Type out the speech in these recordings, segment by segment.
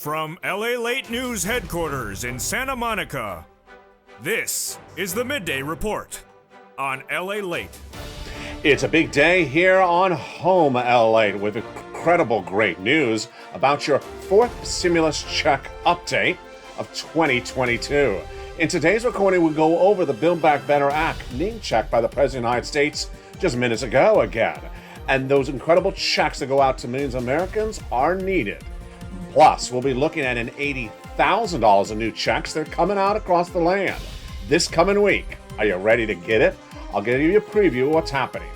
From Lalate News headquarters in Santa Monica, this is the Midday Report on Lalate. It's a big day here on Home Lalate with incredible great news about your fourth stimulus check update of 2022. In today's recording, we'll go over the Build Back Better Act name check by the President of the United States just minutes ago again. And those incredible checks that go out to millions of Americans are needed. Plus, we'll be looking at an $80,000 in new checks that are coming out across the land this coming week. Are you ready to get it? I'll give you a preview of what's happening.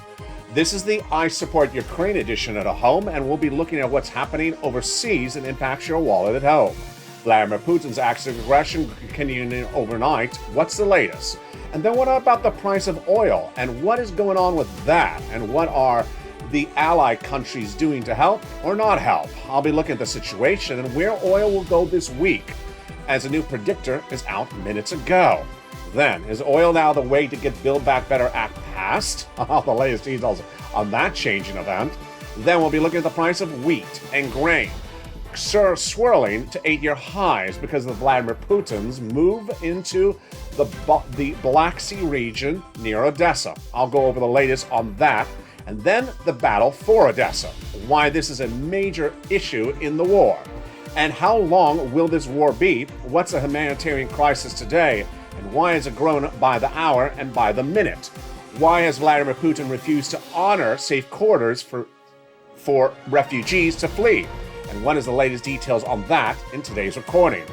This is the I Support Ukraine edition at home, and we'll be looking at what's happening overseas and impacts your wallet at home. Vladimir Putin's acts of aggression continuing overnight. What's the latest? And then what about the price of oil? And what is going on with that? And what are the ally countries doing to help or not help? I'll be looking at the situation and where oil will go this week, as a new predictor is out minutes ago. Then, is oil now the way to get Build Back Better Act passed? The latest details on that changing event. Then we'll be looking at the price of wheat and grain, swirling to 8-year highs because of Vladimir Putin's move into the Black Sea region near Odessa. I'll go over the latest on that. And then the battle for Odessa, why this is a major issue in the war. And how long will this war be? What's a humanitarian crisis today? And why has it grown by the hour and by the minute? Why has Vladimir Putin refused to honor safe quarters for refugees to flee? And what is the latest details on that in today's recording?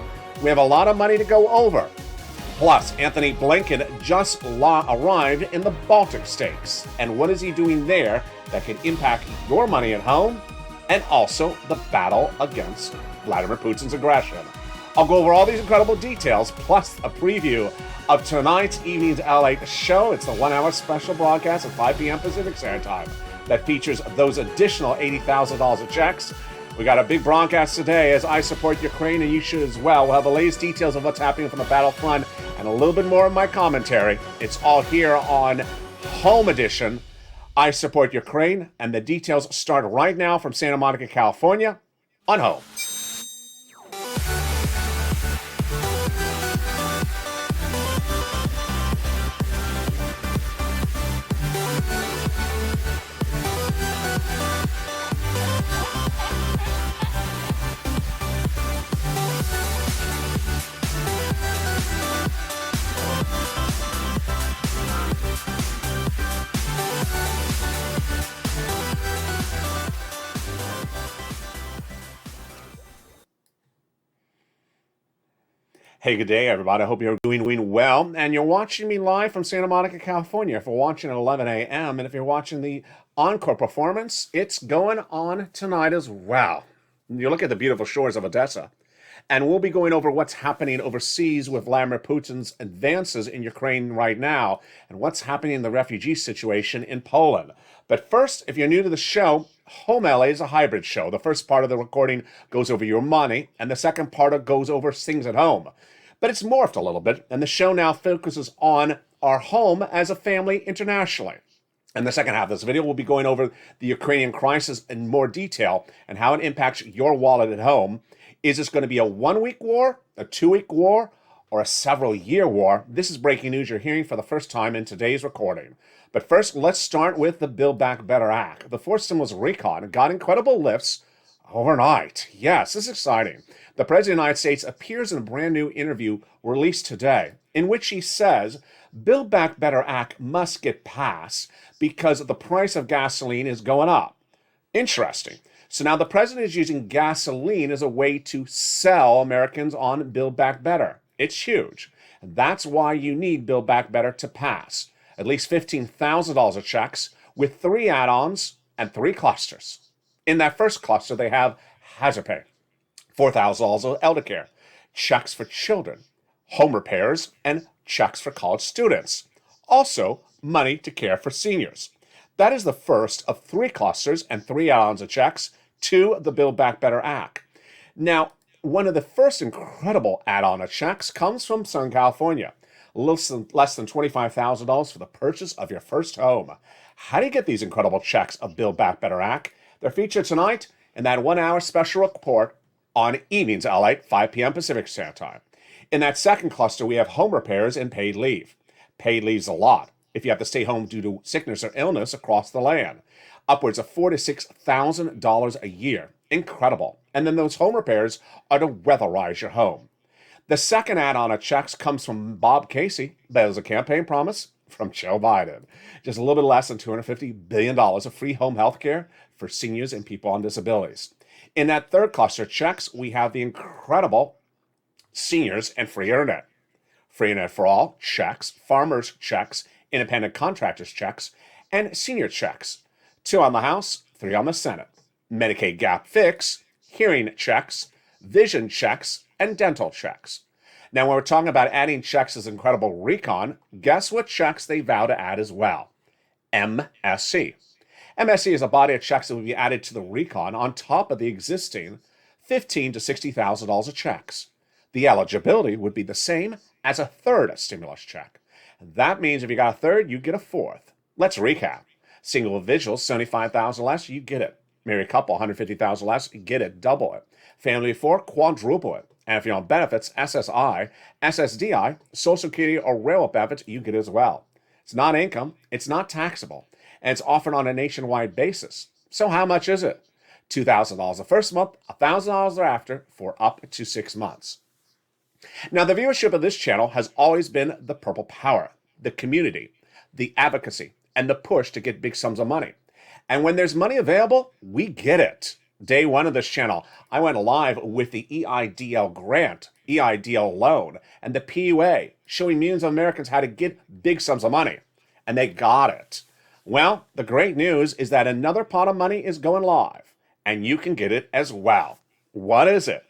We have a lot of money to go over. Plus, Anthony Blinken just arrived in the Baltic states. And what is he doing there that can impact your money at home? And also the battle against Vladimir Putin's aggression. I'll go over all these incredible details, plus a preview of tonight's evening's LA show. It's the 1-hour special broadcast at 5 p.m. Pacific Standard Time that features those additional $80,000 of checks. We got a big broadcast today as I support Ukraine, and you should as well. We'll have the latest details of what's happening from the battlefront and a little bit more of my commentary. It's all here on Home Edition, I Support Ukraine, and the details start right now from Santa Monica, California, on Home. Hey, good day, everybody. I hope you're doing well. And you're watching me live from Santa Monica, California. If you're watching at 11 a.m. and if you're watching the encore performance, it's going on tonight as well. You look at the beautiful shores of Odessa. And we'll be going over what's happening overseas with Vladimir Putin's advances in Ukraine right now and what's happening in the refugee situation in Poland. But first, if you're new to the show, Home LA is a hybrid show. The first part of the recording goes over your money, and the second part goes over things at home. But it's morphed a little bit, and the show now focuses on our home as a family internationally. In the second half of this video, we'll be going over the Ukrainian crisis in more detail and how it impacts your wallet at home. Is this going to be a 1-week war, a 2-week war, or a several-year war? This is breaking news you're hearing for the first time in today's recording. But first, let's start with the Build Back Better Act. The fourth stimulus recon got incredible lifts overnight. Yes, this is exciting. The President of the United States appears in a brand new interview released today, in which he says, Build Back Better Act must get passed because the price of gasoline is going up. Interesting. So now the president is using gasoline as a way to sell Americans on Build Back Better. It's huge. That's why you need Build Back Better to pass. At least $15,000 of checks with 3 add-ons and 3 clusters. In that first cluster, they have hazard pay, $4,000 of elder care, checks for children, home repairs, and checks for college students. Also, money to care for seniors. That is the first of 3 clusters and 3 add-ons of checks to the Build Back Better Act. Now, one of the first incredible add-on of checks comes from Southern California. Less than $25,000 for the purchase of your first home. How do you get these incredible checks of Build Back Better Act? They're featured tonight in that 1-hour special report on evenings LA, 5 p.m. Pacific Standard Time. In that second cluster, we have home repairs and paid leave. Paid leave's a lot if you have to stay home due to sickness or illness across the land. Upwards of $4,000 to $6,000 a year. Incredible. And then those home repairs are to weatherize your home. The second add-on of checks comes from Bob Casey. That is a campaign promise from Joe Biden. Just a little bit less than $250 billion of free home health care for seniors and people on disabilities. In that third cluster of checks, we have the incredible seniors and free internet. Free internet for all, checks, farmers checks, independent contractors checks, and senior checks. 2 on the House, 3 on the Senate. Medicaid gap fix, hearing checks, vision checks, and dental checks. Now, when we're talking about adding checks as incredible recon, guess what checks they vow to add as well? MSC. MSC is a body of checks that will be added to the recon on top of the existing $15,000 to $60,000 of checks. The eligibility would be the same as a third stimulus check. That means if you got a third, you get a fourth. Let's recap. Single individuals, $75,000 less, you get it. Married couple, $150,000 less, you get it, double it. Family of 4, quadruple it. And if you're on benefits, SSI, SSDI, Social Security, or railroad benefits, you get it as well. It's not income, it's not taxable, and it's offered on a nationwide basis. So how much is it? $2,000 the first month, $1,000 thereafter for up to 6 months. Now, the viewership of this channel has always been the purple power, the community, the advocacy, and the push to get big sums of money. And when there's money available, we get it. Day one of this channel, I went live with the EIDL grant, EIDL loan, and the PUA, showing millions of Americans how to get big sums of money. And they got it. Well, the great news is that another pot of money is going live, and you can get it as well. What is it?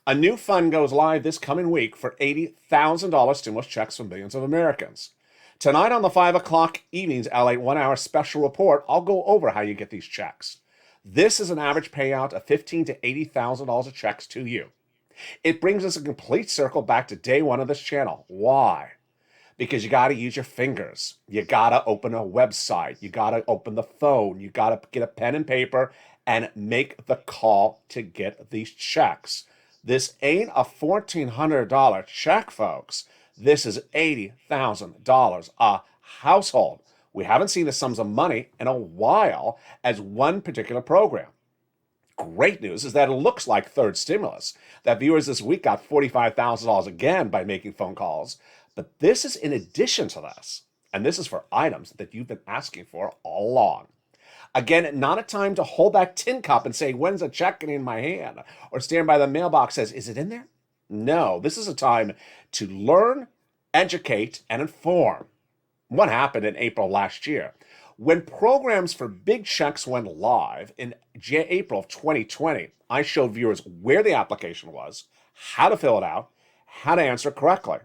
A new fund goes live this coming week for $80,000 stimulus checks from billions of Americans. Tonight on the 5 o'clock evenings LA 1-hour special report, I'll go over how you get these checks. This is an average payout of $15,000 to $80,000 of checks to you. It brings us a complete circle back to day one of this channel. Why? Because you got to use your fingers. You got to open a website. You got to open the phone. You got to get a pen and paper and make the call to get these checks. This ain't a $1,400 check, folks. This is $80,000 a household. We haven't seen the sums of money in a while as one particular program. Great news is that it looks like third stimulus. That viewers this week got $45,000 again by making phone calls. But this is in addition to this. And this is for items that you've been asking for all along. Again, not a time to hold that tin cup and say, when's a check getting in my hand? Or stand by the mailbox and says, is it in there? No, this is a time to learn, educate, and inform. What happened in April last year? When programs for big checks went live in April of 2020, I showed viewers where the application was, how to fill it out, how to answer correctly.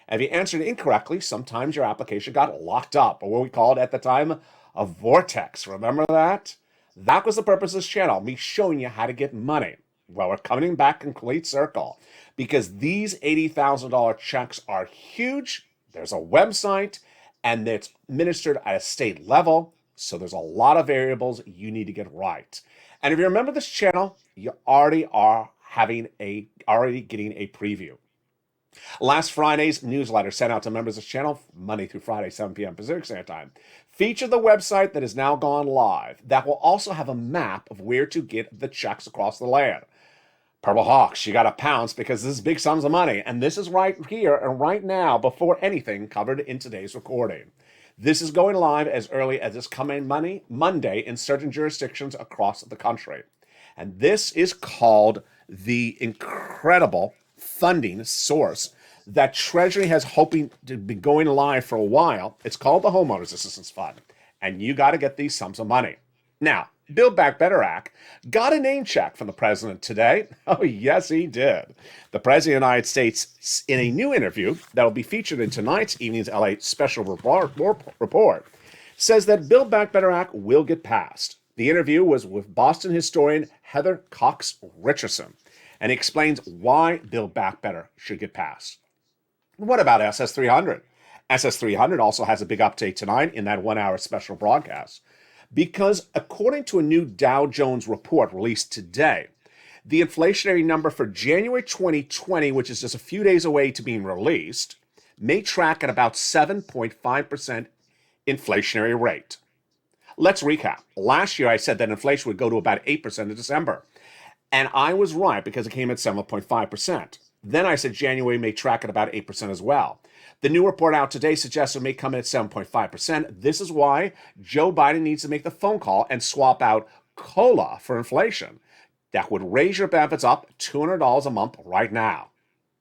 And if you answered incorrectly, sometimes your application got locked up, or what we called at the time a vortex. Remember that? That was the purpose of this channel, me showing you how to get money. Well, we're coming back in complete circle because these $80,000 checks are huge. There's a website and it's administered at a state level. So there's a lot of variables you need to get right. And if you remember this channel, you already are getting a preview. Last Friday's newsletter sent out to members of this channel Monday through Friday, 7 p.m. Pacific Standard Time, featured the website that has now gone live that will also have a map of where to get the checks across the land. Purple Hawks, you got to pounce because this is big sums of money. And this is right here and right now before anything covered in today's recording. This is going live as early as this coming Monday in certain jurisdictions across the country. And this is called the incredible funding source that Treasury has hoping to be going live for a while. It's called the Homeowners Assistance Fund. And you got to get these sums of money. Now, Build Back Better Act got a name check from the president today. Oh, yes, he did. The president of the United States, in a new interview that will be featured in tonight's evening's LA special report, says that Build Back Better Act will get passed. The interview was with Boston historian Heather Cox Richardson, and he explains why Build Back Better should get passed. What about SS300? SS300 also has a big update tonight in that 1-hour special broadcast. Because according to a new Dow Jones report released today, The inflationary number for January 2020, which is just a few days away to being released, may track at about 7.5% inflationary rate. Let's recap. Last year, I said that inflation would go to about 8% in December. And I was right because it came at 7.5%. Then I said January may track at about 8% as well. The new report out today suggests it may come in at 7.5%. This is why Joe Biden needs to make the phone call and swap out COLA for inflation. That would raise your benefits up $200 a month right now.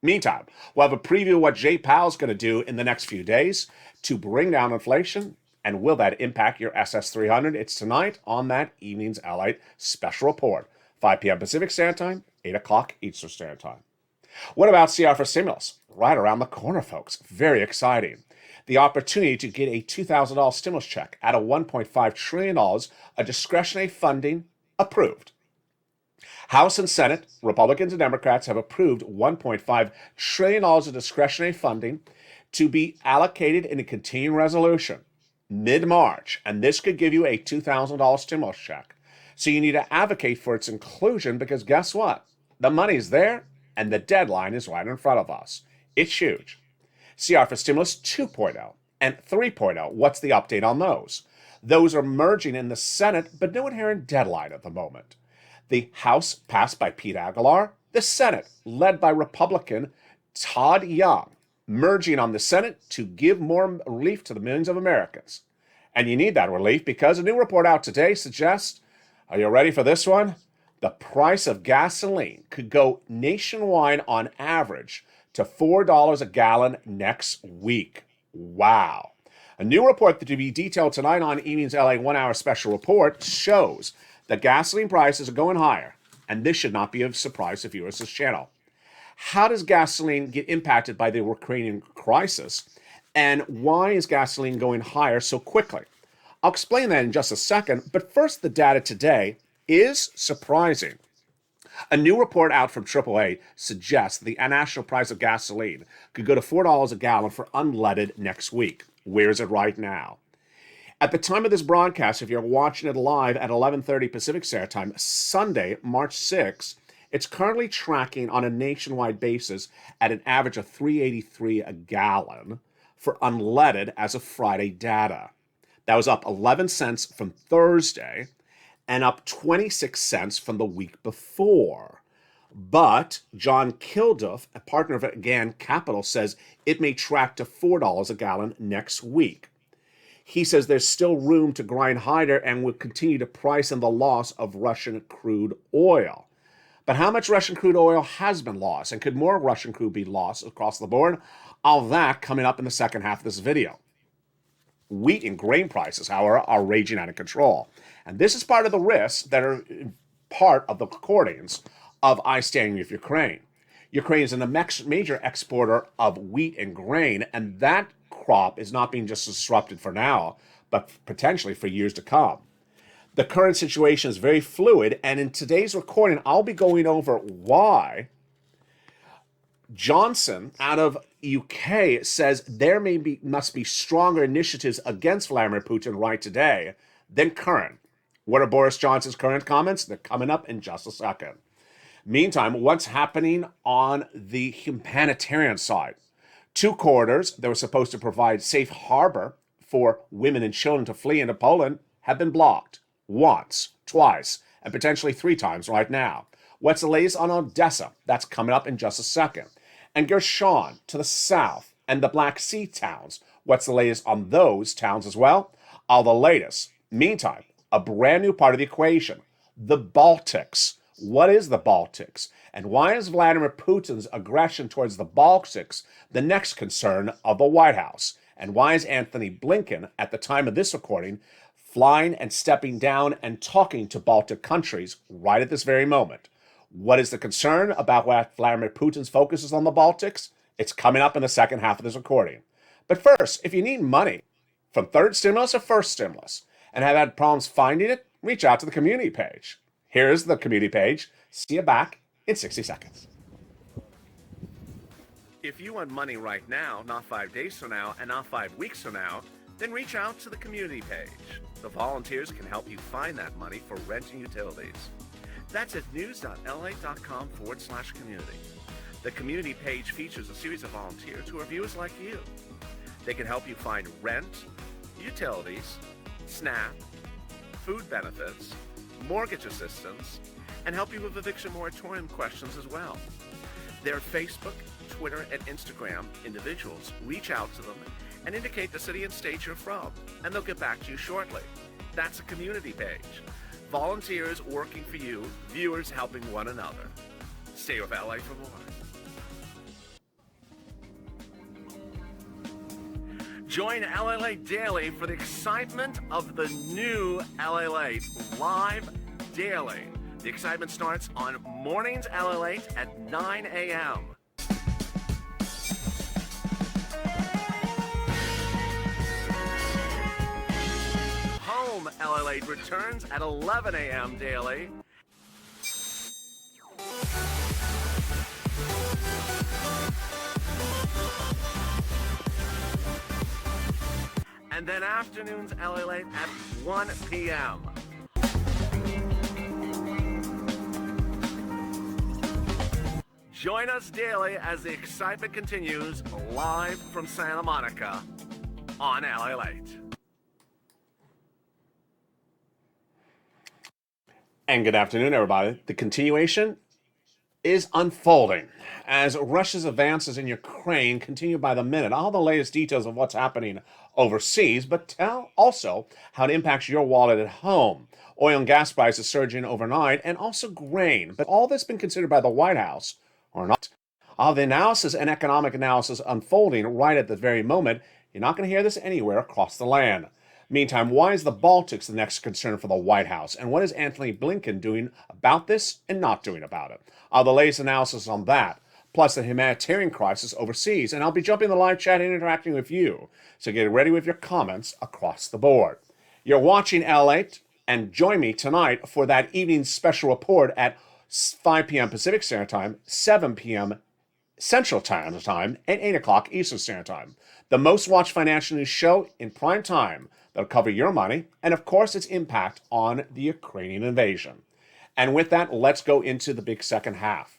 Meantime, we'll have a preview of what Jay Powell's going to do in the next few days to bring down inflation. And will that impact your SS300? It's tonight on that evening's Lalate special report. 5 p.m. Pacific Standard Time, 8 o'clock Eastern Standard Time. What about CR for stimulus? Right around the corner, folks. Very exciting. The opportunity to get a $2,000 stimulus check out of $1.5 trillion of discretionary funding approved. House and Senate, Republicans and Democrats have approved $1.5 trillion of discretionary funding to be allocated in a continuing resolution mid-March, and this could give you a $2,000 stimulus check. So you need to advocate for its inclusion because guess what? The money's there and the deadline is right in front of us. It's huge. CR for Stimulus 2.0 and 3.0. What's the update on those? Those are merging in the Senate, but no inherent deadline at the moment. The House passed by Pete Aguilar, the Senate led by Republican Todd Young, merging on the Senate to give more relief to the millions of Americans. And you need that relief because a new report out today suggests, are you ready for this one? The price of gasoline could go nationwide on average to $4 a gallon next week. Wow. A new report to be detailed tonight on Evening's LA 1 hour special report shows that gasoline prices are going higher, and this should not be a surprise to viewers of this channel. How does gasoline get impacted by the Ukrainian crisis, and why is gasoline going higher so quickly? I'll explain that in just a second, but first the data today is surprising. A new report out from AAA suggests the national price of gasoline could go to $4 a gallon for unleaded next week. Where is it right now? At the time of this broadcast, if you're watching it live at 11:30 Pacific Standard Time, Sunday, March 6th, it's currently tracking on a nationwide basis at an average of $3.83 a gallon for unleaded as of Friday data. That was up 11 cents from Thursday and up 26 cents from the week before. But John Kilduff, a partner of Again Capital, says it may track to $4 a gallon next week. He says there's still room to grind higher and will continue to price in the loss of Russian crude oil. But how much Russian crude oil has been lost, and could more Russian crude be lost across the board? All that coming up in the second half of this video. Wheat and grain prices, however, are raging out of control. And this is part of the risks that are part of the recordings of I Stand With Ukraine. Ukraine is a major exporter of wheat and grain, and that crop is not being just disrupted for now, but potentially for years to come. The current situation is very fluid, and in today's recording, I'll be going over why Johnson out of UK says there must be stronger initiatives against Vladimir Putin right today than current. What are Boris Johnson's current comments? They're coming up in just a second. Meantime, what's happening on the humanitarian side? 2 corridors that were supposed to provide safe harbor for women and children to flee into Poland have been blocked. Once, twice, and potentially 3 times right now. What's the latest on Odessa? That's coming up in just a second. And Gershon to the south and the Black Sea towns. What's the latest on those towns as well? All the latest. Meantime, a brand new part of the equation, the Baltics. What is the Baltics? And why is Vladimir Putin's aggression towards the Baltics the next concern of the White House? And why is Anthony Blinken, at the time of this recording, flying and stepping down and talking to Baltic countries right at this very moment? What is the concern about what Vladimir Putin's focus is on the Baltics? It's coming up in the second half of this recording. But first, if you need money from third stimulus or first stimulus and have had problems finding it, reach out to the community page. Here's the community page. See you back in 60 seconds. If you want money right now, not 5 days from now, and not 5 weeks from now, then reach out to the community page. The volunteers can help you find that money for rent and utilities. That's at news.la.com/community. The community page features a series of volunteers who are viewers like you. They can help you find rent, utilities, SNAP, food benefits, mortgage assistance, and help you with eviction moratorium questions as well. Their Facebook, Twitter, and Instagram individuals reach out to them and indicate the city and state you're from, and they'll get back to you shortly. That's a community page. Volunteers working for you, viewers helping one another. Stay with LA for more. Join Lalate Daily for the excitement of the new Lalate live daily. The excitement starts on mornings Lalate at 9 a.m. Home Lalate returns at 11 a.m. daily. And then afternoons Lalate at 1 p.m. Join us daily as the excitement continues live from Santa Monica on Lalate. And good afternoon, everybody. The continuation is unfolding as Russia's advances in Ukraine continue by the minute. All the latest details of what's happening overseas, but tell also how it impacts your wallet at home. Oil and gas prices surging overnight, and also grain. But all this been considered by the White House or not? All the analysis and economic analysis unfolding right at the very moment. You're not going to hear this anywhere across the land. Meantime, why is the Baltics the next concern for the White House? And what is Antony Blinken doing about this and not doing about it? The latest analysis on that, plus the humanitarian crisis overseas. And I'll be jumping in the live chat and interacting with you. So get ready with your comments across the board. You're watching L8, and join me tonight for that evening special report at 5 p.m. Pacific Standard Time, 7 p.m. Central Time, and 8 o'clock Eastern Standard Time. The most watched financial news show in prime time that'll cover your money and, of course, its impact on the Ukrainian invasion. And with that, let's go into the big second half.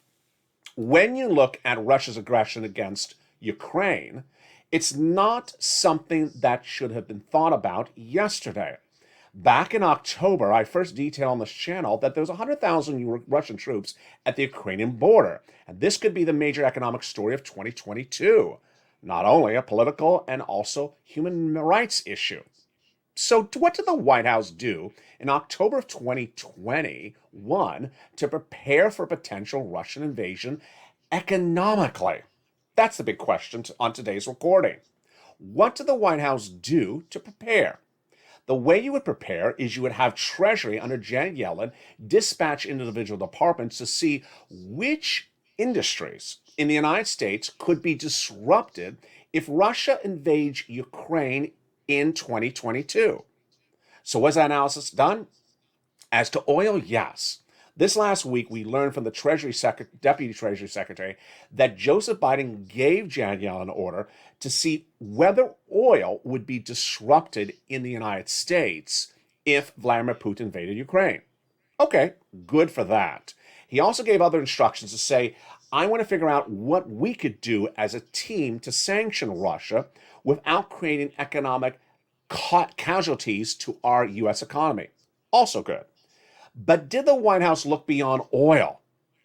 When you look at Russia's aggression against Ukraine, it's not something that should have been thought about yesterday. Back in October, I first detailed on this channel that there was 100,000 Russian troops at the Ukrainian border. And this could be the major economic story of 2022. Not only a political and also human rights issue. So what did the White House do in October of 2021 to prepare for potential Russian invasion economically? That's the big question on today's recording. What did the White House do to prepare? The way you would prepare is you would have Treasury under Janet Yellen dispatch individual departments to see which industries in the United States could be disrupted if Russia invades Ukraine in 2022. So was that analysis done? As to oil, yes. This last week, we learned from the Deputy Treasury Secretary that Joseph Biden gave Janet Yellen an order to see whether oil would be disrupted in the United States if Vladimir Putin invaded Ukraine. Okay, good for that. He also gave other instructions to say, I want to figure out what we could do as a team to sanction Russia without creating economic casualties to our U.S. economy. Also good. But did the White House look beyond oil?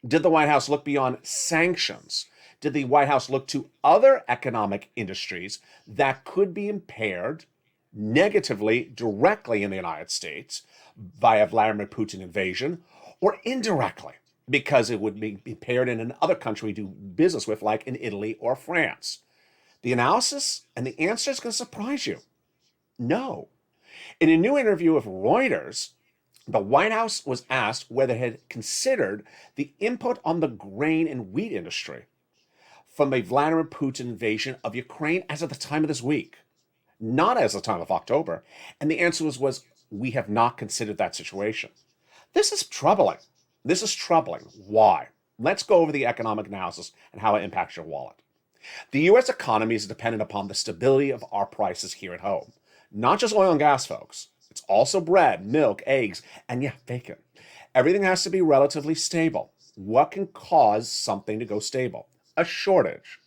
Did the White House look beyond sanctions? Did the White House look to other economic industries that could be impaired negatively, directly in the United States via Vladimir Putin invasion, or indirectly because it would be impaired in another country we do business with, like in Italy or France? The analysis and the answer is going to surprise you. No. In a new interview with Reuters, the White House was asked whether it had considered the input on the grain and wheat industry from the Vladimir Putin invasion of Ukraine as of the time of this week, not as the time of October. And the answer was we have not considered that situation. This is troubling. This is troubling. Why? Let's go over the economic analysis and how it impacts your wallet. The U.S. economy is dependent upon the stability of our prices here at home. Not just oil and gas, folks. It's also bread, milk, eggs, and bacon. Everything has to be relatively stable. What can cause something to go stable? A shortage.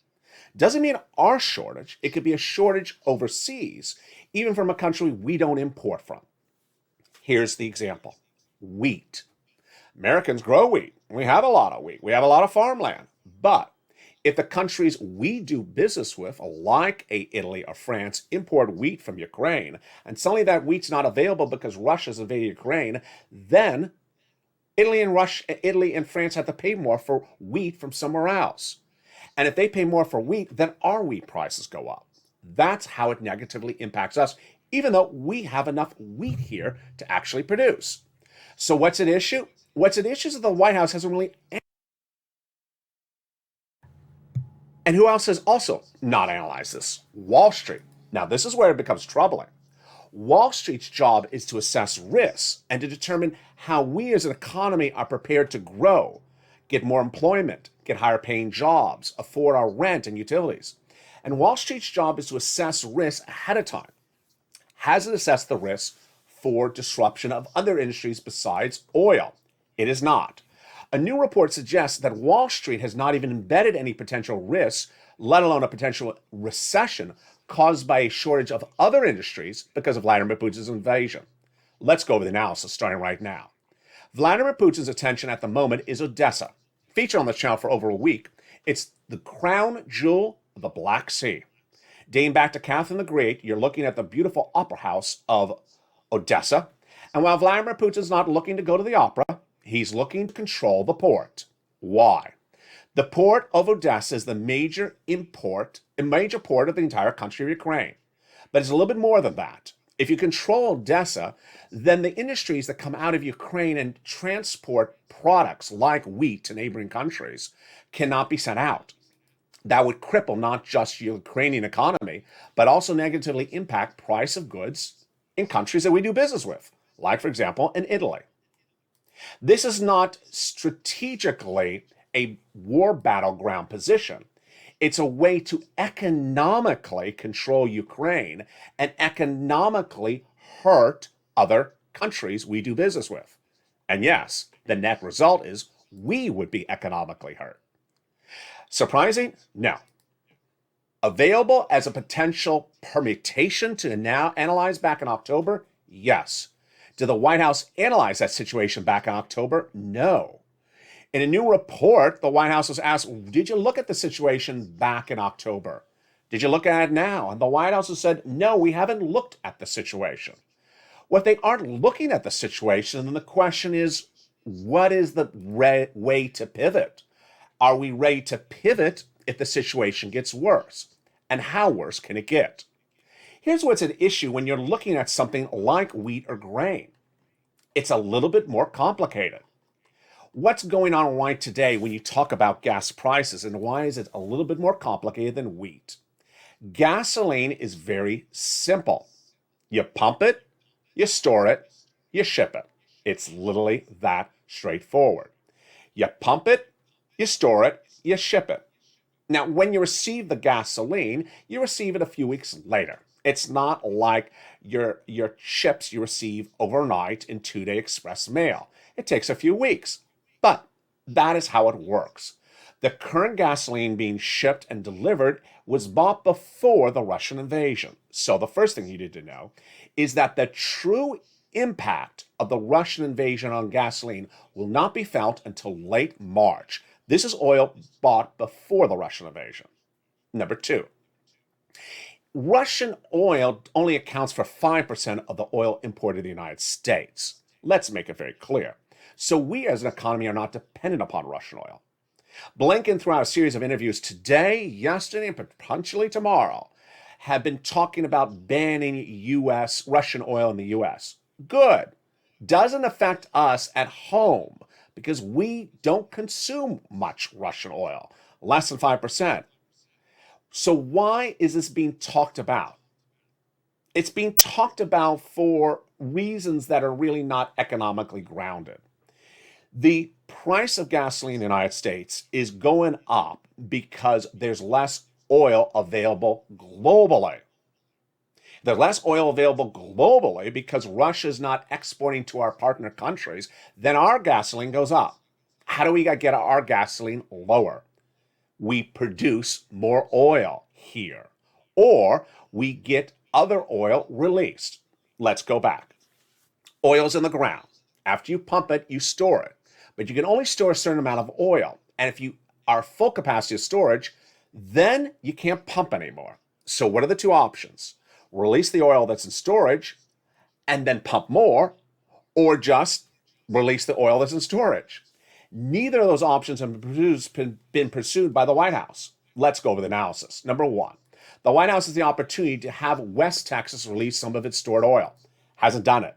Doesn't mean our shortage. It could be a shortage overseas, even from a country we don't import from. Here's the example. Wheat. Americans grow wheat. We have a lot of wheat. We have a lot of farmland. But if the countries we do business with, like Italy or France, import wheat from Ukraine, and suddenly that wheat's not available because Russia's invaded Ukraine, then Italy and France have to pay more for wheat from somewhere else. And if they pay more for wheat, then our wheat prices go up. That's how it negatively impacts us, even though we have enough wheat here to actually produce. So what's at issue? What's at issue is that the White House hasn't really. And who else has also not analyzed this? Wall Street. Now, this is where it becomes troubling. Wall Street's job is to assess risks and to determine how we as an economy are prepared to grow, get more employment, get higher paying jobs, afford our rent and utilities. And Wall Street's job is to assess risks ahead of time. Has it assessed the risk for disruption of other industries besides oil? It is not. A new report suggests that Wall Street has not even embedded any potential risks, let alone a potential recession caused by a shortage of other industries because of Vladimir Putin's invasion. Let's go over the analysis starting right now. Vladimir Putin's attention at the moment is Odessa. Featured on the channel for over a week, it's the crown jewel of the Black Sea. Dating back to Catherine the Great, you're looking at the beautiful opera house of Odessa. And while Vladimir Putin's not looking to go to the opera, he's looking to control the port. Why? The port of Odessa is the major port of the entire country of Ukraine. But it's a little bit more than that. If you control Odessa, then the industries that come out of Ukraine and transport products like wheat to neighboring countries cannot be sent out. That would cripple not just the Ukrainian economy, but also negatively impact price of goods in countries that we do business with, like, for example, in Italy. This is not strategically a war battleground position. It's a way to economically control Ukraine and economically hurt other countries we do business with. And yes, the net result is we would be economically hurt. Surprising? No. Available as a potential permutation to now analyze back in October? Yes. Did the White House analyze that situation back in October? No. In a new report, the White House was asked, did you look at the situation back in October? Did you look at it now? And the White House has said, no, we haven't looked at the situation. Well, if they aren't looking at the situation, then the question is, what is the way to pivot? Are we ready to pivot if the situation gets worse? And how worse can it get? Here's what's at issue when you're looking at something like wheat or grain. It's a little bit more complicated. What's going on right today when you talk about gas prices, and why is it a little bit more complicated than wheat? Gasoline is very simple. You pump it, you store it, you ship it. It's literally that straightforward. You pump it, you store it, you ship it. Now, when you receive the gasoline, you receive it a few weeks later. It's not like your chips you receive overnight in 2-day express mail. It takes a few weeks. But that is how it works. The current gasoline being shipped and delivered was bought before the Russian invasion. So the first thing you need to know is that the true impact of the Russian invasion on gasoline will not be felt until late March. This is oil bought before the Russian invasion. Number two, Russian oil only accounts for 5% of the oil imported to the United States. Let's make it very clear. So we as an economy are not dependent upon Russian oil. Blinken, throughout a series of interviews today, yesterday, and potentially tomorrow, have been talking about banning Russian oil in the U.S. Good. Doesn't affect us at home because we don't consume much Russian oil, less than 5%. So why is this being talked about? It's being talked about for reasons that are really not economically grounded. The price of gasoline in the United States is going up because there's less oil available globally. There's less oil available globally because Russia is not exporting to our partner countries, then our gasoline goes up. How do we get our gasoline lower? We produce more oil here, or we get other oil released. Let's go back. Oil's in the ground. After you pump it, you store it. But you can only store a certain amount of oil. And if you are full capacity of storage, then you can't pump anymore. So what are the two options? Release the oil that's in storage and then pump more, or just release the oil that's in storage. Neither of those options have been pursued by the White House. Let's go over the analysis. Number one, the White House has the opportunity to have West Texas release some of its stored oil. Hasn't done it.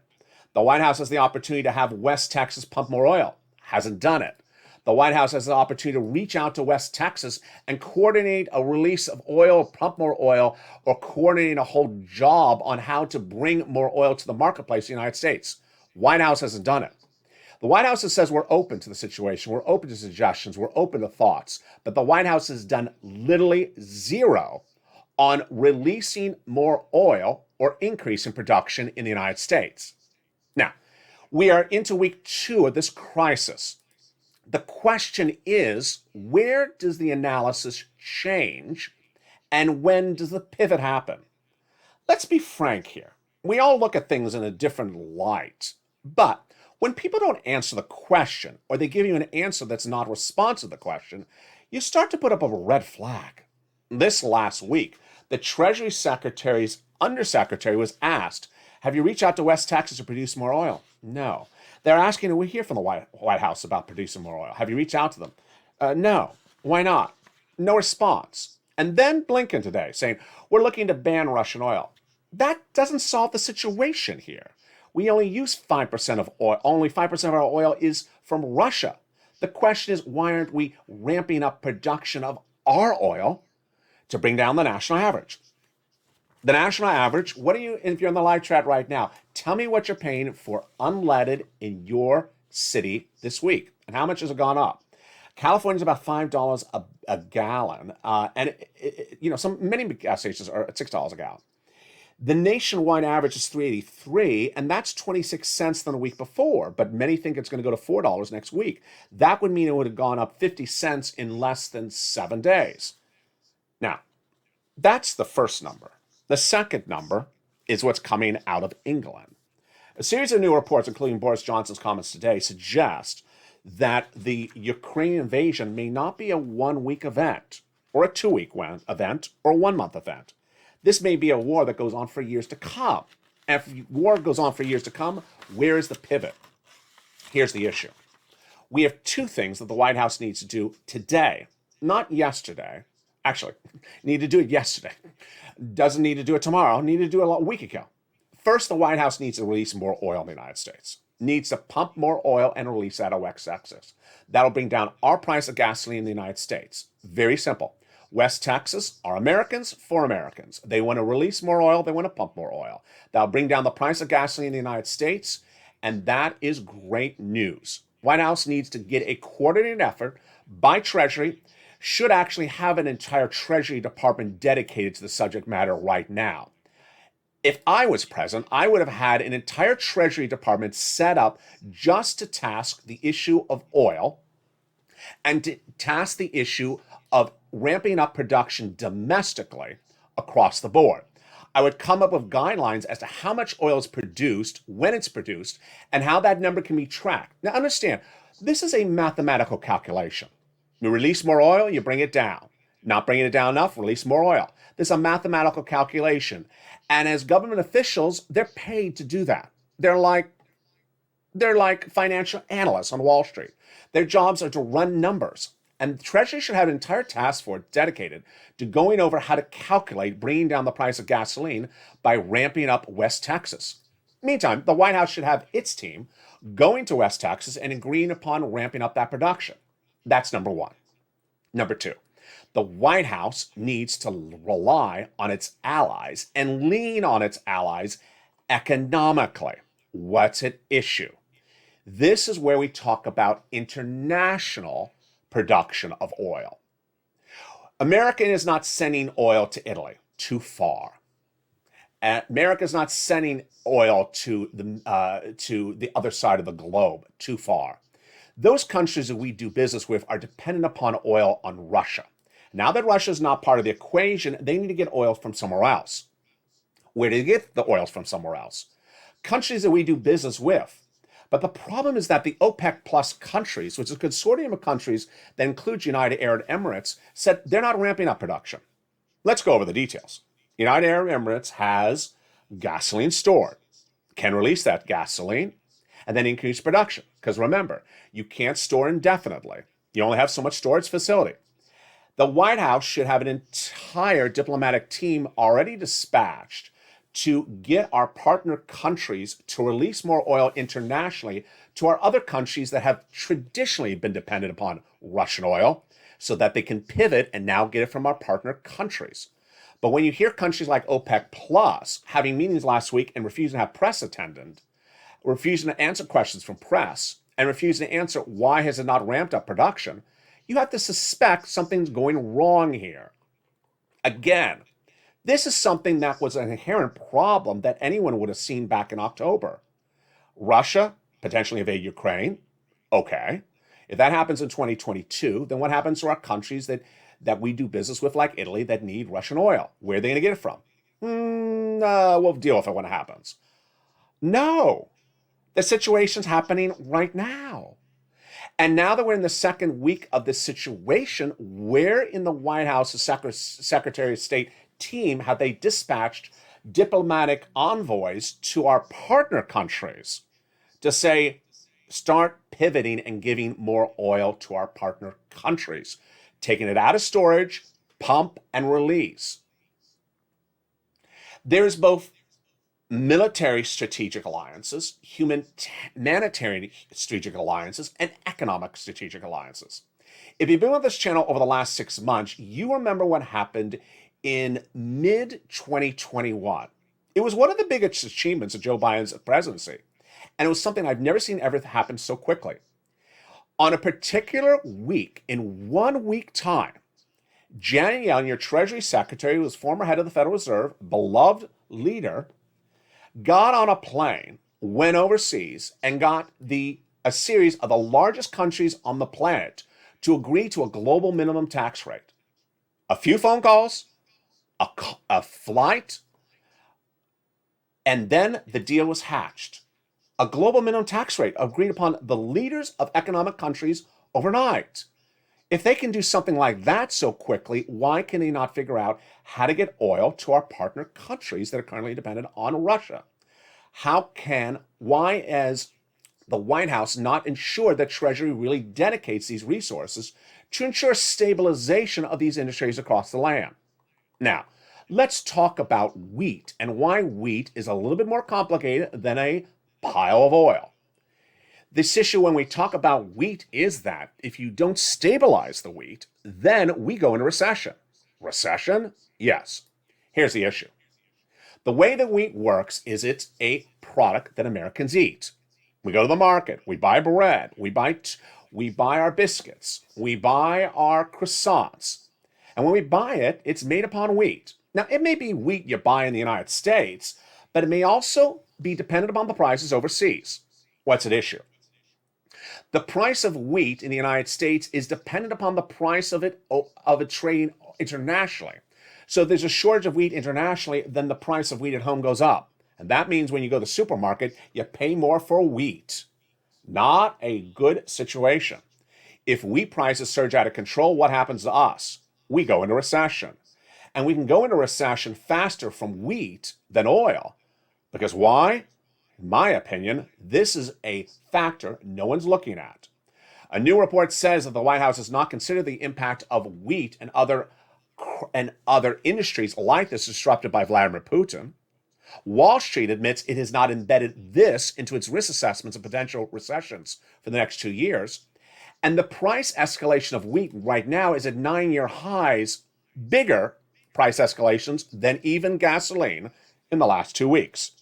The White House has the opportunity to have West Texas pump more oil. Hasn't done it. The White House has the opportunity to reach out to West Texas and coordinate a release of oil, pump more oil, or coordinate a whole job on how to bring more oil to the marketplace in the United States. White House hasn't done it. The White House says we're open to the situation, we're open to suggestions, we're open to thoughts, but the White House has done literally zero on releasing more oil or increasing production in the United States. Now, we are into week 2 of this crisis. The question is, where does the analysis change and when does the pivot happen? Let's be frank here. We all look at things in a different light, but when people don't answer the question or they give you an answer that's not responsive to the question, you start to put up a red flag. This last week, the Treasury Secretary's undersecretary was asked, have you reached out to West Texas to produce more oil? No. They're asking, we hear from the White House about producing more oil. Have you reached out to them? No. Why not? No response. And then Blinken today saying, we're looking to ban Russian oil. That doesn't solve the situation here. We only use 5% of oil. Only 5% of our oil is from Russia. The question is, why aren't we ramping up production of our oil to bring down the national average? The national average, what are you, if you're in the live chat right now, tell me what you're paying for unleaded in your city this week and how much has it gone up? California's about $5 a gallon, and many gas stations are at $6 a gallon. The nationwide average is $3.83, and that's 26 cents than a week before, but many think it's going to go to $4 next week. That would mean it would have gone up 50 cents in less than 7 days. Now, that's the first number. The second number is what's coming out of England. A series of new reports, including Boris Johnson's comments today, suggest that the Ukraine invasion may not be a 1-week event, or a 2-week event, or a 1-month event. This may be a war that goes on for years to come. And if war goes on for years to come, where is the pivot? Here's the issue. We have 2 things that the White House needs to do today, not yesterday. Actually, need to do it yesterday. Doesn't need to do it tomorrow. Need to do it a week ago. First, the White House needs to release more oil in the United States. Needs to pump more oil and release that at West Texas. That'll bring down our price of gasoline in the United States. Very simple. West Texas are Americans for Americans. They want to release more oil. They want to pump more oil. That'll bring down the price of gasoline in the United States, and that is great news. White House needs to get a coordinated effort by Treasury, should actually have an entire Treasury Department dedicated to the subject matter right now. If I was president, I would have had an entire Treasury Department set up just to task the issue of oil and to task the issue of ramping up production domestically across the board. I would come up with guidelines as to how much oil is produced, when it's produced, and how that number can be tracked. Now understand, this is a mathematical calculation. You release more oil, you bring it down. Not bringing it down enough, release more oil. This is a mathematical calculation. And as government officials, they're paid to do that. They're like financial analysts on Wall Street. Their jobs are to run numbers. And the Treasury should have an entire task force dedicated to going over how to calculate bringing down the price of gasoline by ramping up West Texas. Meantime, the White House should have its team going to West Texas and agreeing upon ramping up that production. That's number one. Number 2, the White House needs to rely on its allies and lean on its allies economically. What's at issue? This is where we talk about international production of oil. America is not sending oil to Italy, too far. America's not sending oil to the other side of the globe too far. Those countries that we do business with are dependent upon oil on Russia. Now that Russia is not part of the equation, they need to get oil from somewhere else. Where do they get the oils from somewhere else? Countries that we do business with. But the problem is that the OPEC plus countries, which is a consortium of countries that includes United Arab Emirates, said they're not ramping up production. Let's go over the details. United Arab Emirates has gasoline stored, can release that gasoline, and then increase production. Because remember, you can't store indefinitely. You only have so much storage facility. The White House should have an entire diplomatic team already dispatched to get our partner countries to release more oil internationally to our other countries that have traditionally been dependent upon Russian oil so that they can pivot and now get it from our partner countries. But when you hear countries like OPEC Plus having meetings last week and refusing to have press attended, refusing to answer questions from press, and refusing to answer why has it not ramped up production, you have to suspect something's going wrong here. Again, this is something that was an inherent problem that anyone would have seen back in October. Russia potentially invade Ukraine. Okay. If that happens in 2022, then what happens to our countries that we do business with, like Italy, that need Russian oil? Where are they going to get it from? We'll deal with it when it happens. No. The situation's happening right now. And now that we're in the second week of this situation, where in the White House's Secretary of State team have they dispatched diplomatic envoys to our partner countries to say, start pivoting and giving more oil to our partner countries, taking it out of storage, pump, and release? There's both military strategic alliances, humanitarian strategic alliances, and economic strategic alliances. If you've been with this channel over the last 6 months, you remember what happened in mid-2021. It was one of the biggest achievements of Joe Biden's presidency, and it was something I've never seen ever happen so quickly. On a particular week, in 1 week time, Janet Yellen, your Treasury Secretary, who was former head of the Federal Reserve, beloved leader, got on a plane, went overseas, and got a series of the largest countries on the planet to agree to a global minimum tax rate. A few phone calls, a flight, and then the deal was hatched. A global minimum tax rate agreed upon the leaders of economic countries overnight. If they can do something like that so quickly, why can they not figure out how to get oil to our partner countries that are currently dependent on Russia? Why has the White House not ensured that Treasury really dedicates these resources to ensure stabilization of these industries across the land? Now, let's talk about wheat and why wheat is a little bit more complicated than a pile of oil. This issue when we talk about wheat is that if you don't stabilize the wheat, then we go into recession. Recession? Yes. Here's the issue. The way that wheat works is it's a product that Americans eat. We go to the market, we buy bread, we buy our biscuits, we buy our croissants. And when we buy it, it's made upon wheat. Now, it may be wheat you buy in the United States, but it may also be dependent upon the prices overseas. What's at issue? The price of wheat in the United States is dependent upon the price of it trading internationally. So if there's a shortage of wheat internationally, then the price of wheat at home goes up. And that means when you go to the supermarket, you pay more for wheat. Not a good situation. If wheat prices surge out of control, what happens to us? We go into recession. And we can go into recession faster from wheat than oil. Because why? In my opinion, this is a factor no one's looking at. A new report says that the White House has not considered the impact of wheat and other industries like this disrupted by Vladimir Putin. Wall Street admits it has not embedded this into its risk assessments of potential recessions for the next 2 years. And the price escalation of wheat right now is at 9-year highs, bigger price escalations than even gasoline in the last 2 weeks.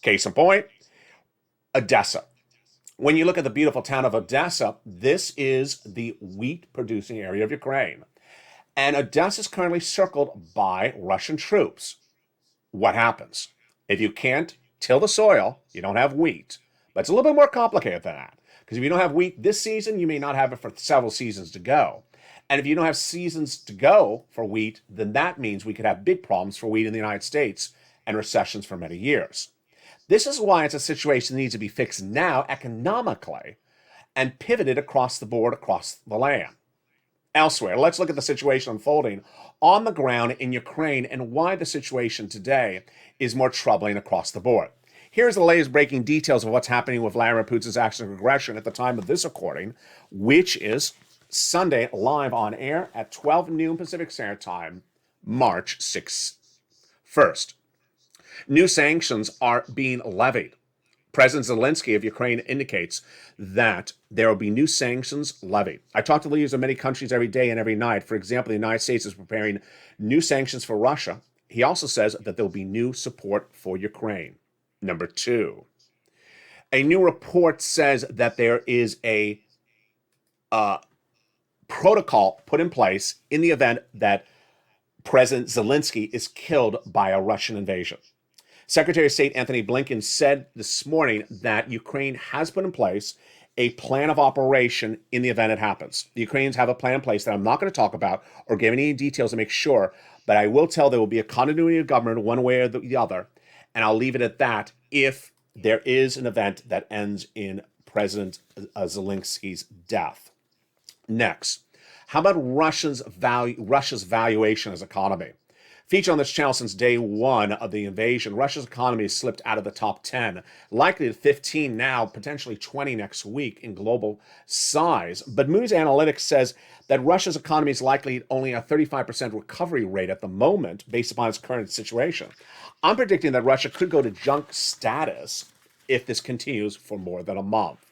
Case in point, Odessa. When you look at the beautiful town of Odessa, this is the wheat-producing area of Ukraine. And Odessa is currently circled by Russian troops. What happens? If you can't till the soil, you don't have wheat. But it's a little bit more complicated than that. Because if you don't have wheat this season, you may not have it for several seasons to go. And if you don't have seasons to go for wheat, then that means we could have big problems for wheat in the United States and recessions for many years. This is why it's a situation that needs to be fixed now economically and pivoted across the board, across the land. Elsewhere, let's look at the situation unfolding on the ground in Ukraine and why the situation today is more troubling across the board. Here's the latest breaking details of what's happening with Vladimir Putin's action of aggression at the time of this recording, which is Sunday, live on air at 12 noon Pacific Standard Time, March 6th. First, new sanctions are being levied. President Zelensky of Ukraine indicates that there will be new sanctions levied. I talk to leaders of many countries every day and every night. For example, the United States is preparing new sanctions for Russia. He also says that there will be new support for Ukraine. Number two, a new report says that there is a protocol put in place in the event that President Zelensky is killed by a Russian invasion. Secretary of State Anthony Blinken said this morning that Ukraine has put in place a plan of operation in the event it happens. The Ukrainians have a plan in place that I'm not going to talk about or give any details to make sure, but I will tell there will be a continuity of government one way or the other, and I'll leave it at that if there is an event that ends in President Zelensky's death. Next, how about Russia's valuation as economy? Featured on this channel since day one of the invasion, Russia's economy has slipped out of the top 10, likely to 15 now, potentially 20 next week in global size. But Moody's Analytics says that Russia's economy is likely only a 35% recovery rate at the moment, based upon its current situation. I'm predicting that Russia could go to junk status if this continues for more than a month.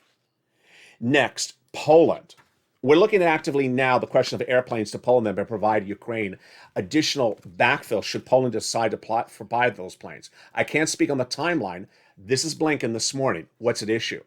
Next, Poland. We're looking at actively now the question of airplanes to Poland that may provide Ukraine additional backfill should Poland decide to buy those planes. I can't speak on the timeline. This is Blinken this morning. What's at issue?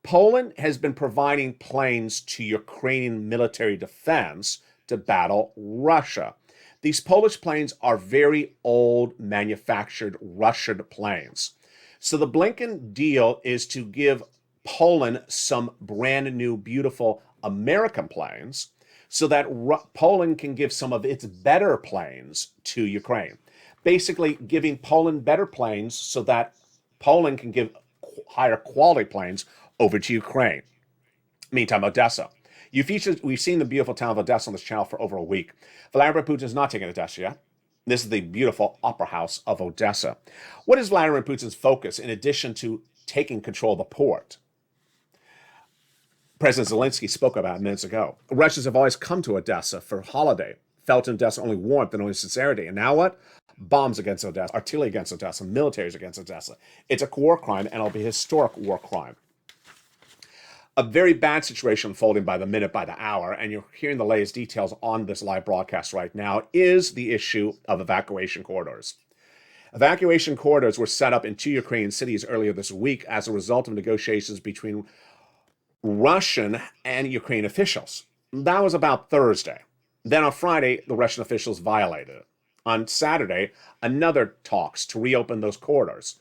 Poland has been providing planes to Ukrainian military defense to battle Russia. These Polish planes are very old manufactured Russian planes. So the Blinken deal is to give Poland some brand new, beautiful American planes so that Poland can give some of its better planes to Ukraine. Basically giving Poland better planes so that Poland can give higher quality planes over to Ukraine. Meantime, Odessa. We've seen the beautiful town of Odessa on this channel for over a week. Vladimir Putin is not taking Odessa yet. This is the beautiful opera house of Odessa. What is Vladimir Putin's focus in addition to taking control of the port? President Zelensky spoke about minutes ago. Russians have always come to Odessa for holiday, felt in Odessa only warmth and only sincerity. And now what? Bombs against Odessa, artillery against Odessa, militaries against Odessa. It's a war crime, and it'll be a historic war crime. A very bad situation unfolding by the minute, by the hour, and you're hearing the latest details on this live broadcast right now, is the issue of evacuation corridors. Evacuation corridors were set up in 2 Ukrainian cities earlier this week as a result of negotiations between Russian and Ukrainian officials. That was about Thursday. Then on Friday, the Russian officials violated it. On Saturday, another talks to reopen those corridors.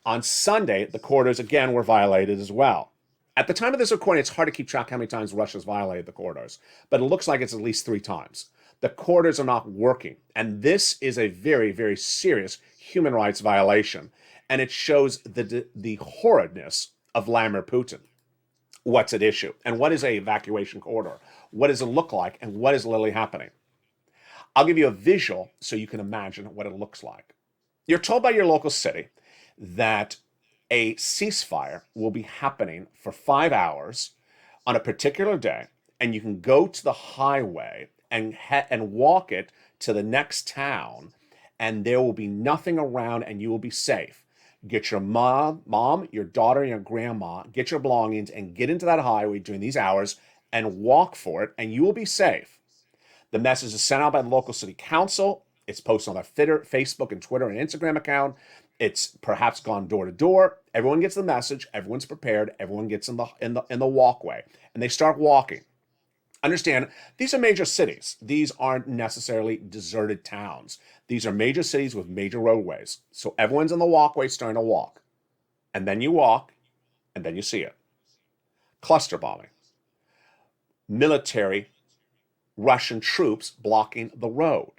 On Sunday, the corridors again were violated as well. At the time of this recording, it's hard to keep track how many times Russia's violated the corridors, but it looks like it's at least 3 times. The corridors are not working, and this is a very, very serious human rights violation, and it shows the horridness of Vladimir Putin. What's at issue, and what is an evacuation corridor? What does it look like, and what is literally happening? I'll give you a visual so you can imagine what it looks like. You're told by your local city that a ceasefire will be happening for 5 hours on a particular day, and you can go to the highway and walk it to the next town, and there will be nothing around, and you will be safe. Get your mom, your daughter, and your grandma, get your belongings, and get into that highway during these hours and walk for it, and you will be safe. The message is sent out by the local city council. It's posted on their Facebook and Twitter and Instagram account. It's perhaps gone door to door. Everyone gets the message. Everyone's prepared. Everyone gets in the walkway, and they start walking. Understand, these are major cities. These aren't necessarily deserted towns. These are major cities with major roadways. So everyone's in the walkway starting to walk. And then you walk, and then you see it. Cluster bombing. Military Russian troops blocking the road.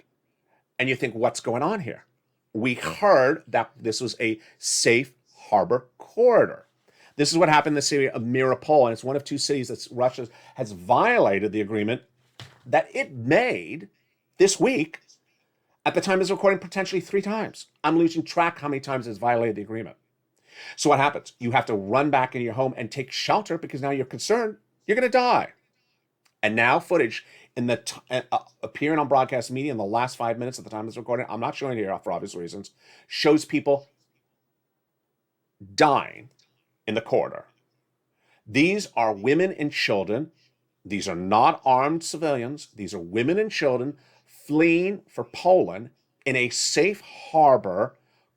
And you think, what's going on here? We heard that this was a safe harbor corridor. This is what happened in the city of Mariupol, and it's one of two cities that Russia has violated the agreement that it made this week. At the time of this recording, potentially 3 times. I'm losing track how many times it's violated the agreement. So what happens? You have to run back into your home and take shelter because now you're concerned you're going to die. And now footage in the appearing on broadcast media in the last 5 minutes at the time of this recording, I'm not showing it here for obvious reasons, shows people dying in the corridor. These are women and children. These are not armed civilians. These are women and children fleeing for Poland in a safe harbor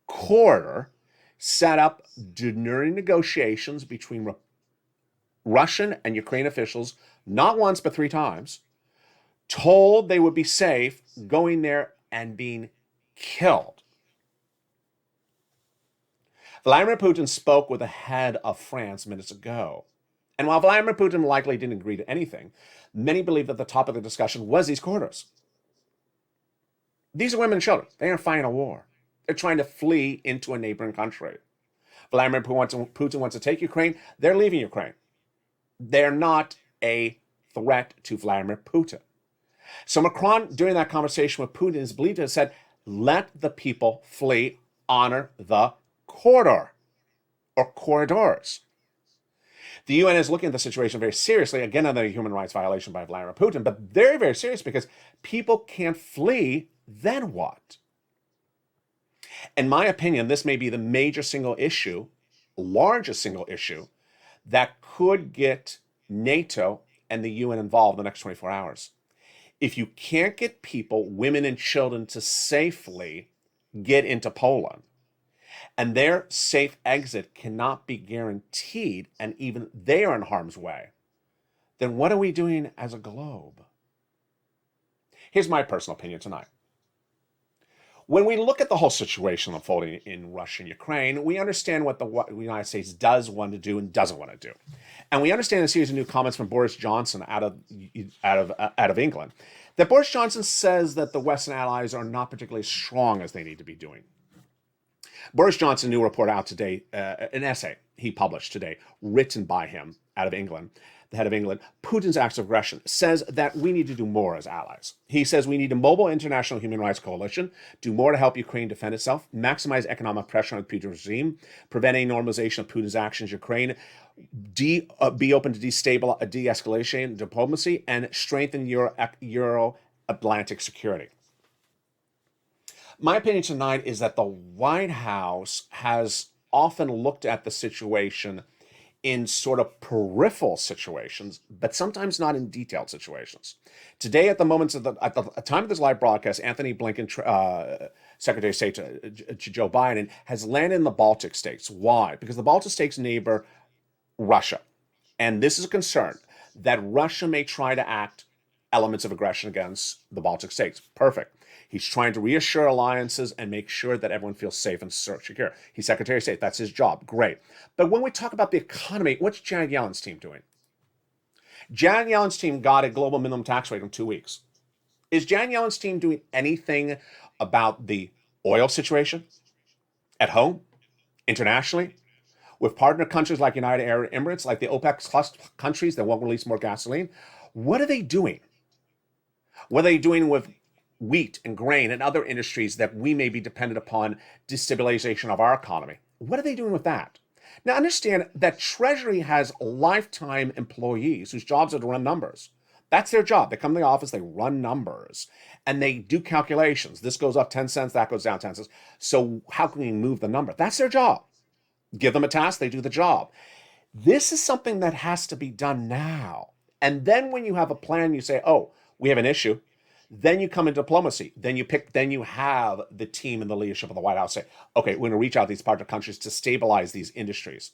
corridor set up during negotiations between Russian and Ukrainian officials, not once but 3 times, told they would be safe going there and being killed. Vladimir Putin spoke with the head of France minutes ago. And while Vladimir Putin likely didn't agree to anything, many believe that the topic of the discussion was these corridors. These are women and children. They aren't fighting a war. They're trying to flee into a neighboring country. Vladimir Putin wants to take Ukraine. They're leaving Ukraine. They're not a threat to Vladimir Putin. So Macron, during that conversation with Putin, is believed to have said, let the people flee, honor the corridor or corridors. The UN is looking at the situation very seriously, again, another human rights violation by Vladimir Putin, but very, very serious because people can't flee, then what? In my opinion, this may be the major single issue, largest single issue, that could get NATO and the UN involved in the next 24 hours. If you can't get people, women and children, to safely get into Poland, and their safe exit cannot be guaranteed, and even they are in harm's way, then what are we doing as a globe? Here's my personal opinion tonight. When we look at the whole situation unfolding in Russia and Ukraine, we understand what the United States does want to do and doesn't want to do. And we understand a series of new comments from Boris Johnson out of England, that Boris Johnson says that the Western allies are not particularly strong as they need to be doing. Boris Johnson, new report out today, an essay he published today, written by him out of England, the head of England, Putin's acts of aggression, says that we need to do more as allies. He says we need a mobile international human rights coalition, do more to help Ukraine defend itself, maximize economic pressure on the Putin regime, prevent any normalization of Putin's actions in Ukraine, be open to de-escalation diplomacy, and strengthen Euro-Atlantic security. My opinion tonight is that the White House has often looked at the situation in sort of peripheral situations, but sometimes not in detailed situations. Today, at the time of this live broadcast, Anthony Blinken, Secretary of State to Joe Biden, has landed in the Baltic states. Why? Because the Baltic states neighbor Russia. And this is a concern that Russia may try to act elements of aggression against the Baltic states. Perfect. He's trying to reassure alliances and make sure that everyone feels safe and secure. He's Secretary of State. That's his job. Great. But when we talk about the economy, what's Janet Yellen's team doing? Janet Yellen's team got a global minimum tax rate in 2 weeks. Is Janet Yellen's team doing anything about the oil situation at home, internationally, with partner countries like United Arab Emirates, like the OPEC plus countries that won't release more gasoline? What are they doing? What are they doing with wheat and grain and other industries that we may be dependent upon destabilization of our economy? What are they doing with that? Now, understand that Treasury has lifetime employees whose jobs are to run numbers. That's their job. They come to the office, they run numbers, and they do calculations. This goes up 10 cents, that goes down 10 cents. So how can we move the number? That's their job. Give them a task, they do the job. This is something that has to be done now. And then when you have a plan, you say, oh, we have an issue. Then you come in diplomacy. Then you have the team and the leadership of the White House say, okay, we're going to reach out to these partner countries to stabilize these industries.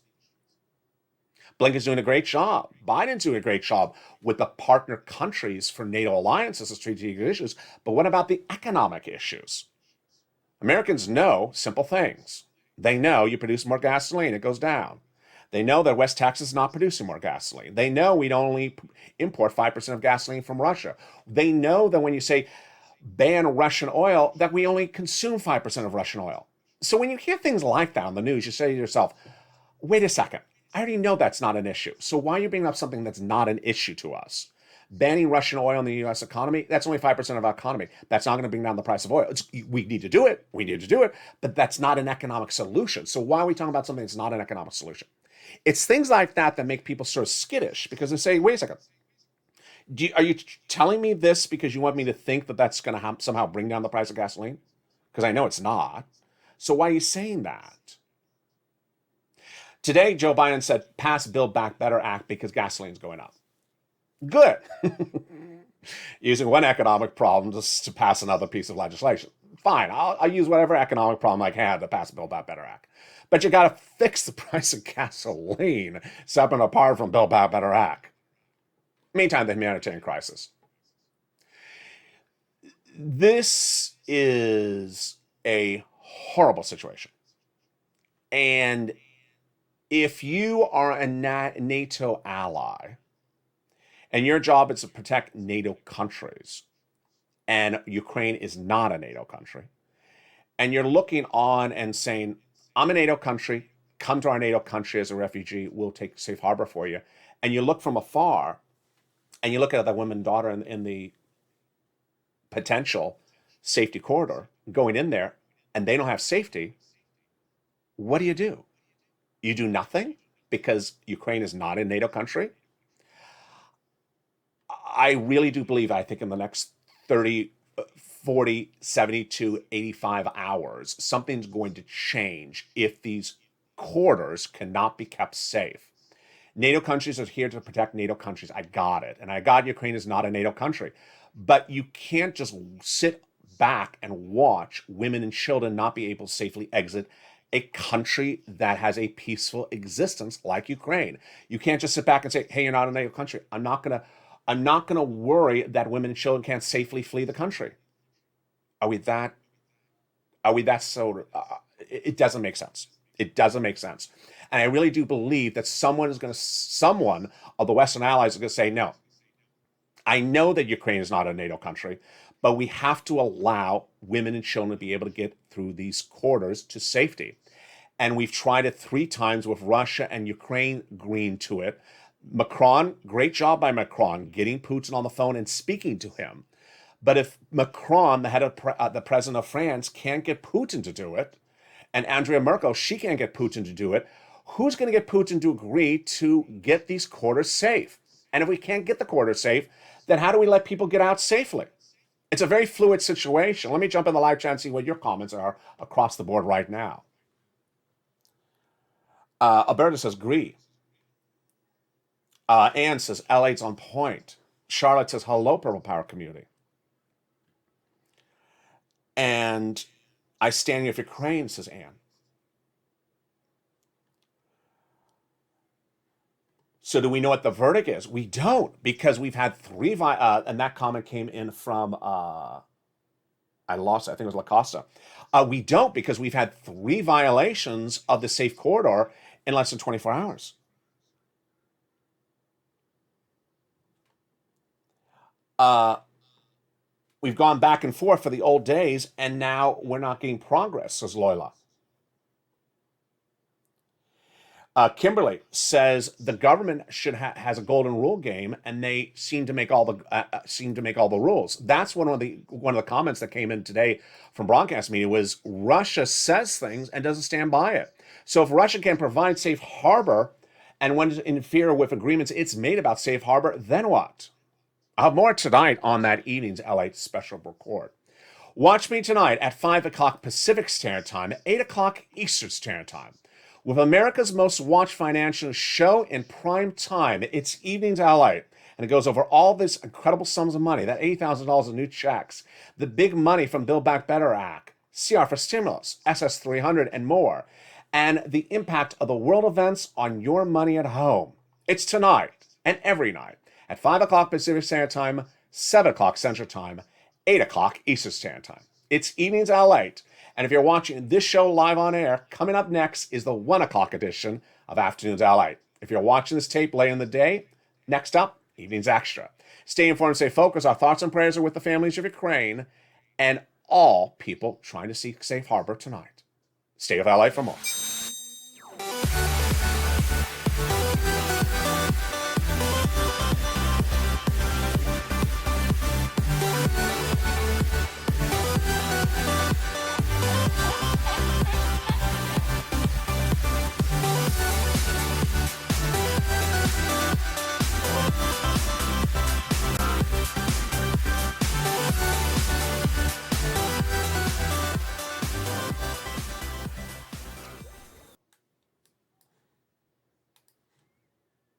Blinken's doing a great job. Biden's doing a great job with the partner countries for NATO alliances and strategic issues. But what about the economic issues? Americans know simple things. They know you produce more gasoline, it goes down. They know that West Texas is not producing more gasoline. They know we don't only import 5% of gasoline from Russia. They know that when you say ban Russian oil, that we only consume 5% of Russian oil. So when you hear things like that on the news, you say to yourself, wait a second, I already know that's not an issue. So why are you bringing up something that's not an issue to us? Banning Russian oil in the U.S. economy, that's only 5% of our economy. That's not going to bring down the price of oil. We need to do it. We need to do it. But that's not an economic solution. So why are we talking about something that's not an economic solution? It's things like that that make people sort of skittish because they say, wait a second. Are you telling me this because you want me to think that that's going to somehow bring down the price of gasoline? Because I know it's not. So why are you saying that? Today, Joe Biden said, pass Build Back Better Act because gasoline's going up. Good. Using one economic problem to pass another piece of legislation. Fine, I'll use whatever economic problem I can to pass Build Back Better Act. But you got to fix the price of gasoline separate and apart from Build Back Better Act. Meantime, the humanitarian crisis. This is a horrible situation. And if you are a NATO ally, and your job is to protect NATO countries, and Ukraine is not a NATO country, and you're looking on and saying, I'm a NATO country, come to our NATO country as a refugee, we'll take safe harbor for you, and you look from afar, and you look at that woman and daughter in the potential safety corridor going in there, and they don't have safety, what do? You do nothing because Ukraine is not a NATO country? I really do believe, I think in the next 30, 40, 72, 85 hours, something's going to change if these corridors cannot be kept safe. NATO countries are here to protect NATO countries. I got it. And I got Ukraine is not a NATO country. But you can't just sit back and watch women and children not be able to safely exit a country that has a peaceful existence like Ukraine. You can't just sit back and say, hey, you're not a NATO country. I'm not gonna worry that women and children can't safely flee the country. Are we that so? It doesn't make sense. It doesn't make sense. And I really do believe that someone of the Western allies is going to say, no, I know that Ukraine is not a NATO country, but we have to allow women and children to be able to get through these corridors to safety. And we've tried it 3 times with Russia and Ukraine agreeing to it. Macron, great job by Macron, getting Putin on the phone and speaking to him. But if Macron, the head of the president of France, can't get Putin to do it, and Angela Merkel, she can't get Putin to do it, who's going to get Putin to agree to get these corridors safe? And if we can't get the corridors safe, then how do we let people get out safely? It's a very fluid situation. Let me jump in the live chat and see what your comments are across the board right now. Alberta says, agree. Anne says, L8's on point. Charlotte says, hello, Purple Power community. And I stand here for Ukraine, says Anne. So do we know what the verdict is? We don't, because we've had 3, and that comment came in from, I lost it, I think it was La Costa. We don't, because we've had 3 violations of the safe corridor in less than 24 hours. We've gone back and forth for the old days, and now we're not getting progress, says Loyola. Kimberly says the government has a golden rule game, and they seem to make all the rules. That's one of the comments that came in today from broadcast media was Russia says things and doesn't stand by it. So if Russia can provide safe harbor and want to interfere with agreements it's made about safe harbor, then what? I'll have more tonight on that evening's LA special report. Watch me tonight at 5 o'clock Pacific Standard Time, 8 o'clock Eastern Standard Time. With America's most watched financial show in prime time, it's Evenings LA, and it goes over all these incredible sums of money, that $80,000 in new checks, the big money from Build Back Better Act, CR for stimulus, SS300, and more, and the impact of the world events on your money at home. It's tonight and every night at 5 o'clock Pacific Standard Time, 7 o'clock Central Time, 8 o'clock Eastern Standard Time. It's Evenings at 8. And if you're watching this show live on air, coming up next is the 1 o'clock edition of Afternoons at 8. If you're watching this tape late in the day, next up, Evenings Extra. Stay informed, stay focused. Our thoughts and prayers are with the families of Ukraine and all people trying to seek safe harbor tonight. Stay with LA for more.